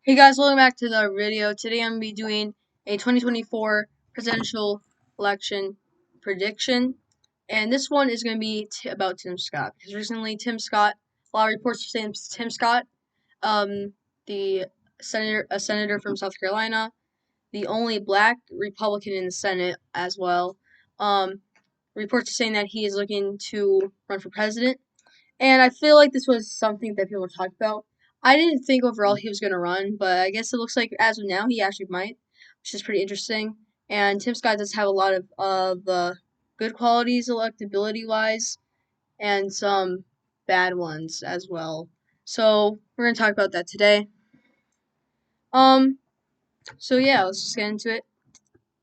Hey guys, welcome back to the video. Today I'm going to be doing a 2024 presidential election prediction. And this one is going to be about Tim Scott. Because recently a lot of reports are saying Tim Scott, um, a senator from South Carolina, the only black Republican in the Senate as well. Reports are saying that he is looking to run for president. And I feel like this was something that people were talking about. I didn't think overall he was going to run, but I guess it looks like as of now he actually might, which is pretty interesting. And Tim Scott does have a lot of good qualities electability wise, and some bad ones as well. So we're gonna talk about that today. Um. So yeah, let's just get into it.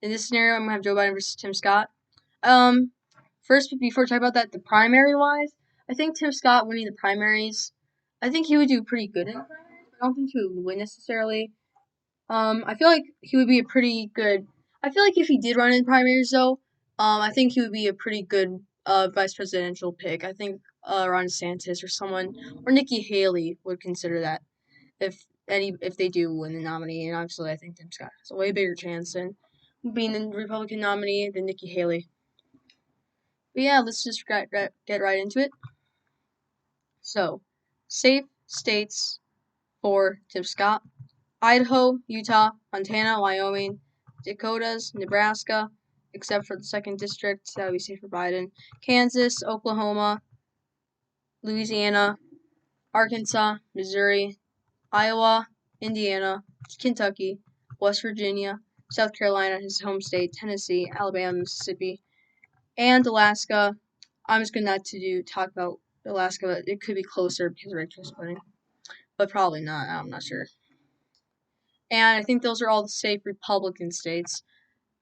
In this scenario, I'm gonna have Joe Biden versus Tim Scott. Um. First, before talking about that, the primary wise, I think Tim Scott winning the primaries, I think he would do pretty good in the primaries. I don't think he would win necessarily. I feel like he would be a pretty good. I feel like if he did run in primaries though, I think he would be a pretty good vice presidential pick. I think Ron DeSantis or someone or Nikki Haley would consider that if they do win the nominee. And obviously, I think Tim Scott has a way bigger chance than being the Republican nominee than Nikki Haley. But yeah, let's just get right into it. So, safe states for Tim Scott: Idaho, Utah, Montana, Wyoming, Dakotas, Nebraska, except for the 2nd district, that would be safe for Biden, Kansas, Oklahoma, Louisiana, Arkansas, Missouri, Iowa, Indiana, Kentucky, West Virginia, South Carolina, his home state, Tennessee, Alabama, Mississippi, and Alaska. I'm just gonna not to talk about Alaska, but it could be closer because of racial splitting, but probably not. I'm not sure. And I think those are all the safe Republican states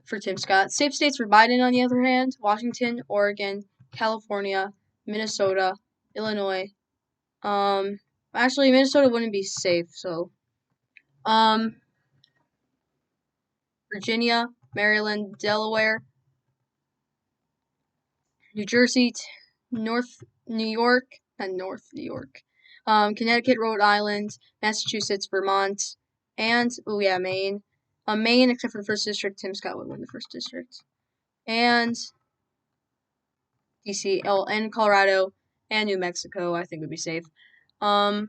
for Tim Scott. Safe states for Biden, on the other hand: Washington, Oregon, California, Minnesota, Illinois. Actually, Minnesota wouldn't be safe, so um, Virginia, Maryland, Delaware, New Jersey, North New York, not North New York, Connecticut, Rhode Island, Massachusetts, Vermont, and Maine. Maine, except for the 1st district, Tim Scott would win the 1st district, and DC, and Colorado, and New Mexico, I think would be safe. So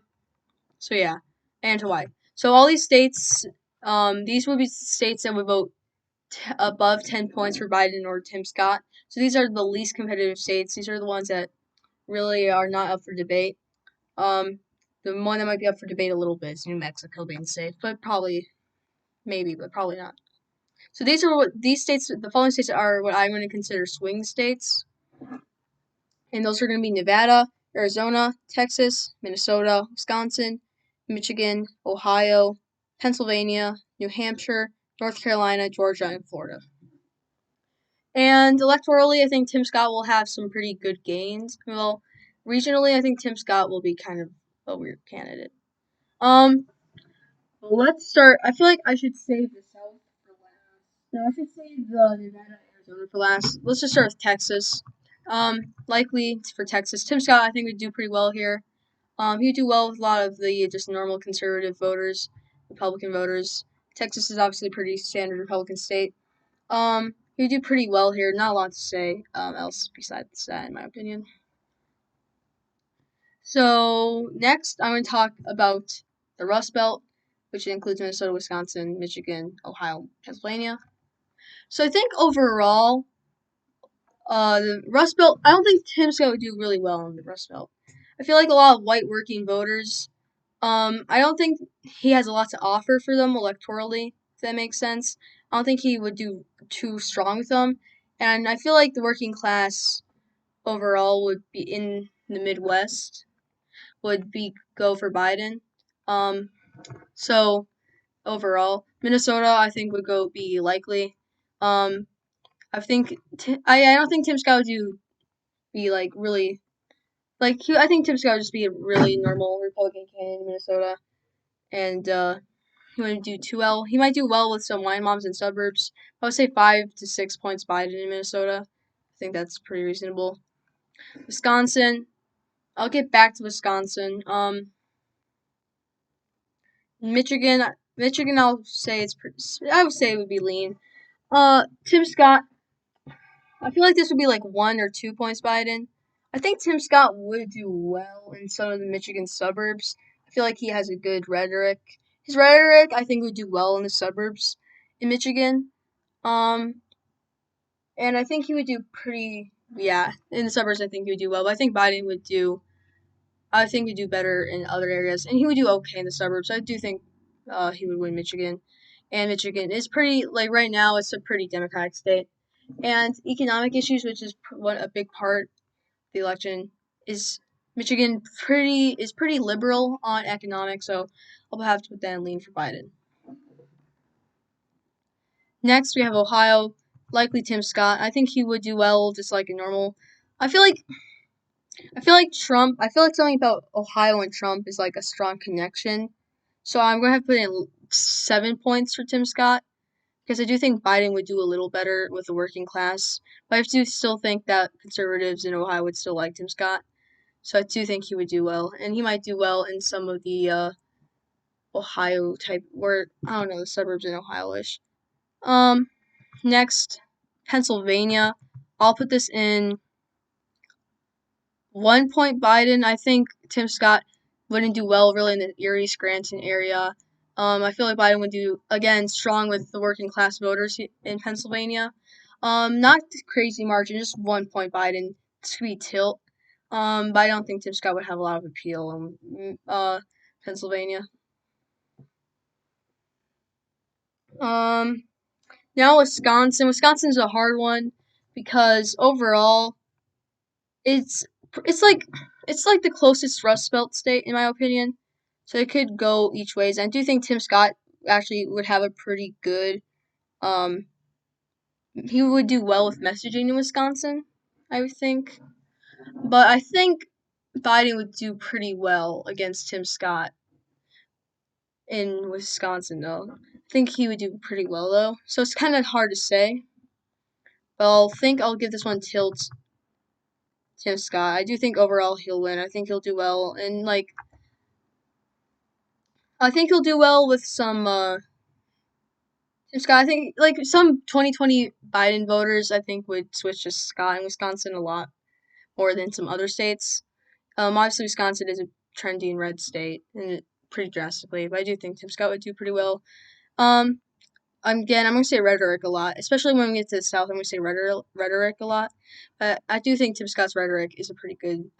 yeah, and Hawaii. So all these states, these would be states that would vote above 10 points for Biden or Tim Scott. So these are the least competitive states. These are the ones that really are not up for debate. The one that might be up for debate a little bit is New Mexico being safe, but probably, maybe, but probably not. So these states, the following states are what I'm going to consider swing states, and those are going to be Nevada, Arizona, Texas, Minnesota, Wisconsin, Michigan, Ohio, Pennsylvania, New Hampshire, North Carolina, Georgia, and Florida. And electorally, I think Tim Scott will have some pretty good gains. Well, regionally, I think Tim Scott will be kind of a weird candidate. Let's start. I feel like I should save the South for last. No, I should save the Nevada, Arizona for last. Let's just start with Texas. Likely for Texas, Tim Scott I think would do pretty well here. He'd do well with a lot of the just normal conservative voters, Republican voters. Texas is obviously a pretty standard Republican state. He'd do pretty well here. Not a lot to say else besides that, in my opinion. So next, I'm going to talk about the Rust Belt, which includes Minnesota, Wisconsin, Michigan, Ohio, Pennsylvania. So I think overall, the Rust Belt, I don't think Tim Scott would do really well in the Rust Belt. I feel like a lot of white working voters. I don't think he has a lot to offer for them electorally, if that makes sense. I don't think he would do too strong with them. And I feel like the working class overall would be in the Midwest would be go for Biden. Um, so overall, Minnesota I think would go be likely. Um, I don't think Tim Scott would be like really I think Tim Scott would just be a really normal Republican candidate in Minnesota, and he wouldn't do too well. He might do well with some wine moms in suburbs. I would say 5 to 6 points Biden in Minnesota. I think that's pretty reasonable. Wisconsin, I'll get back to Wisconsin. Michigan, Michigan, I'll say I would say it would be lean. Tim Scott, I feel like this would be like 1 or 2 points Biden. I think Tim Scott would do well in some of the Michigan suburbs. I feel like he has a good rhetoric. His rhetoric, I think, would do well in the suburbs in Michigan. Um, and I think he would do yeah, in the suburbs, I think he would do well. But I think Biden would do, I think he'd do better in other areas, and he would do okay in the suburbs. I do think he would win Michigan, and Michigan is pretty like right now. It's a pretty Democratic state, and economic issues, which is what a big part of the election is. Michigan is pretty liberal on economics, so I'll have to put that in lean for Biden. Next, we have Ohio, likely Tim Scott. I think he would do well, just like a normal. I feel like I feel like Trump. I feel like something about Ohio and Trump is like a strong connection. So I'm going to have to put in 7 points for Tim Scott because I do think Biden would do a little better with the working class. But I do still think that conservatives in Ohio would still like Tim Scott. So I do think he would do well, and he might do well in some of the Ohio type, where I don't know, the suburbs in Ohio-ish. Next, Pennsylvania. I'll put this in 1 point Biden. I think Tim Scott wouldn't do well really in the Erie Scranton area. I feel like Biden would do again strong with the working class voters in Pennsylvania. Not crazy margin, just 1 point Biden. Sweet tilt. But I don't think Tim Scott would have a lot of appeal in Pennsylvania. Um, Now Wisconsin. Wisconsin's a hard one because overall it's it's like it's like the closest Rust Belt state in my opinion. So it could go each ways. I do think Tim Scott actually would have a pretty good he would do well with messaging in Wisconsin, I would think. But I think Biden would do pretty well against Tim Scott in Wisconsin though. I think he would do pretty well though. So it's kind of hard to say. But I'll give this one tilt Tim Scott. I do think overall he'll win. I think he'll do well, and like I think he'll do well with some Tim Scott. I think like some 2020 Biden voters, I think would switch to Scott in Wisconsin a lot more than some other states. Obviously Wisconsin is a trendy and red state, and pretty drastically, but I do think Tim Scott would do pretty well. Um, Again, I'm gonna say rhetoric a lot, especially when we get to the South. I'm gonna say rhetoric a lot, but I do think Tim Scott's rhetoric is a pretty good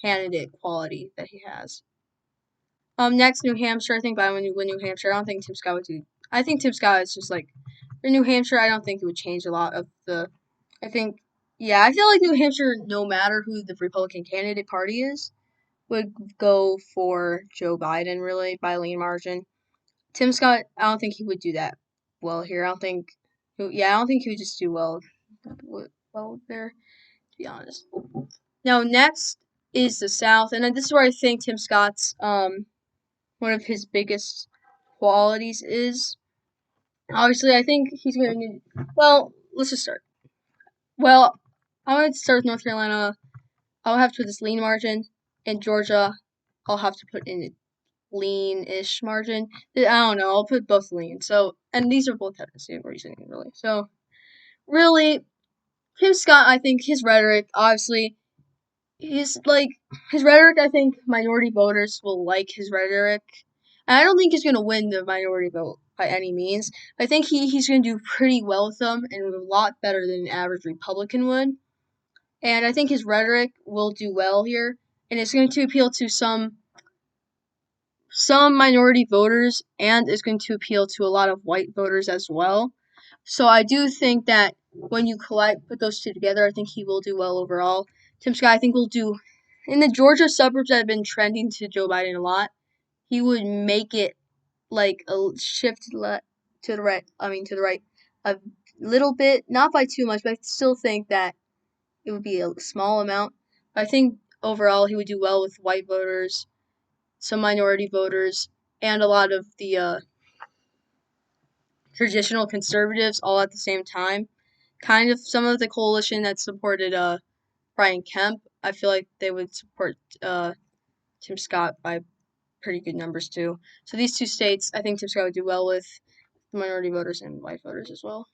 candidate quality that he has. Next, New Hampshire. I think Biden would win New Hampshire. I don't think Tim Scott would do. I think Tim Scott is just like for New Hampshire. I don't think it would change a lot of the. I think, yeah, I feel like New Hampshire, no matter who the Republican candidate party is, would go for Joe Biden really by lean margin. Tim Scott, I don't think he would do that well here. I don't think. Yeah, I don't think he would just do well there. To be honest. Now next is the South, and this is where I think Tim Scott's one of his biggest qualities is. Obviously, I think he's going to need. Well, let's just start. Well, I'm going to start with North Carolina. I'll have to put this lean margin. In Georgia, I'll have to put in a lean-ish margin. I don't know. I'll put both lean. So, and these are both have the same reasoning, really. So, really, Tim Scott, I think his rhetoric, obviously, his rhetoric. I think minority voters will like his rhetoric. And I don't think he's gonna win the minority vote by any means. I think he's gonna do pretty well with them and a lot better than an average Republican would. And I think his rhetoric will do well here, and it's going to appeal to some minority voters, and it's going to appeal to a lot of white voters as well. So I do think that when you put those two together, I think he will do well overall. Tim Scott, I think, will do in the Georgia suburbs that have been trending to Joe Biden a lot. He would make it like a shift to the right. I mean, to the right a little bit, not by too much, but I still think that it would be a small amount. But I think overall he would do well with white voters, some minority voters, and a lot of the traditional conservatives all at the same time. Kind of some of the coalition that supported Brian Kemp. I feel like they would support Tim Scott by pretty good numbers too. So these two states, I think Tim Scott would do well with minority voters and white voters as well.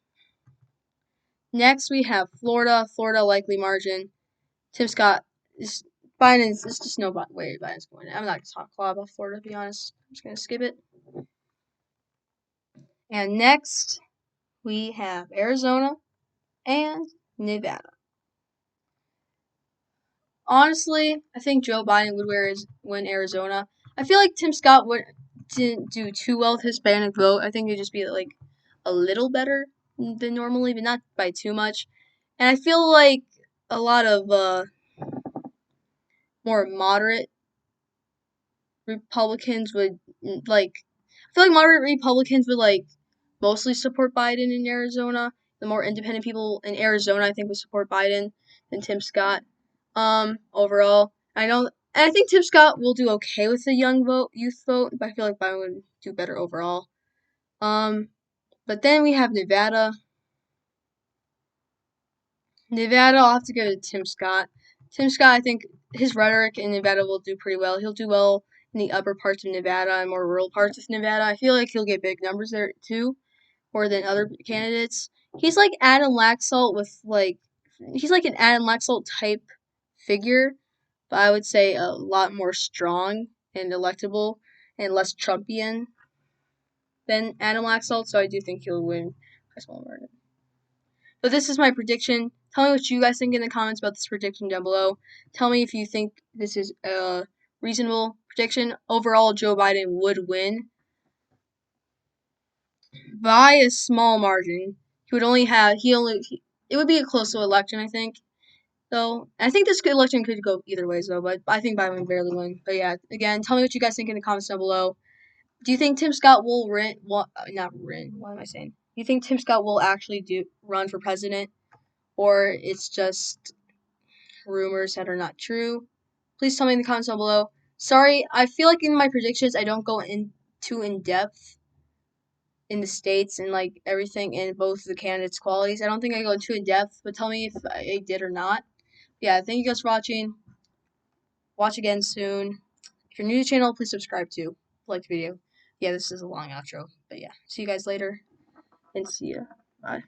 Next, we have Florida. Florida likely margin. Tim Scott is Biden's. It's just no way Biden's going. I'm not gonna talk a lot about Florida, to be honest. I'm just gonna skip it. And next, we have Arizona and Nevada. Honestly, I think Joe Biden would win Arizona. I feel like Tim Scott didn't do too well with Hispanic vote. I think it'd just be like a little better than normally, but not by too much. And I feel like a lot of more moderate Republicans would like. I feel like moderate Republicans would mostly support Biden in Arizona. The more independent people in Arizona, I think, would support Biden than Tim Scott. Overall, I think Tim Scott will do okay with the youth vote, but I feel like Biden would do better overall. But then we have Nevada. Nevada, I'll have to go to Tim Scott. Tim Scott, I think his rhetoric in Nevada will do pretty well. He'll do well in the upper parts of Nevada and more rural parts of Nevada. I feel like he'll get big numbers there too, more than other candidates. He's like Adam Laxalt he's like an Adam Laxalt type figure, but I would say a lot more strong and electable and less Trumpian than Adam Laxalt, so I do think he'll win by a small margin. But this is my prediction. Tell me what you guys think in the comments about this prediction down below. Tell me if you think this is a reasonable prediction. Overall, Joe Biden would win by a small margin. It would be a close election, I think. So I think this election could go either ways though, but I think Biden would barely win. But yeah, again, tell me what you guys think in the comments down below. Do you think Tim Scott will not win? What am I saying? Do you think Tim Scott will actually run for president, or it's just rumors that are not true? Please tell me in the comments down below. Sorry, I feel like in my predictions I don't go too in depth in the states and everything in both the candidates' qualities. I don't think I go too in depth, but tell me if I did or not. Yeah, thank you guys for watching. Watch again soon. If you're new to the channel, please subscribe too. Like the video. Yeah, this is a long outro, but yeah. See you guys later, and see ya. Bye.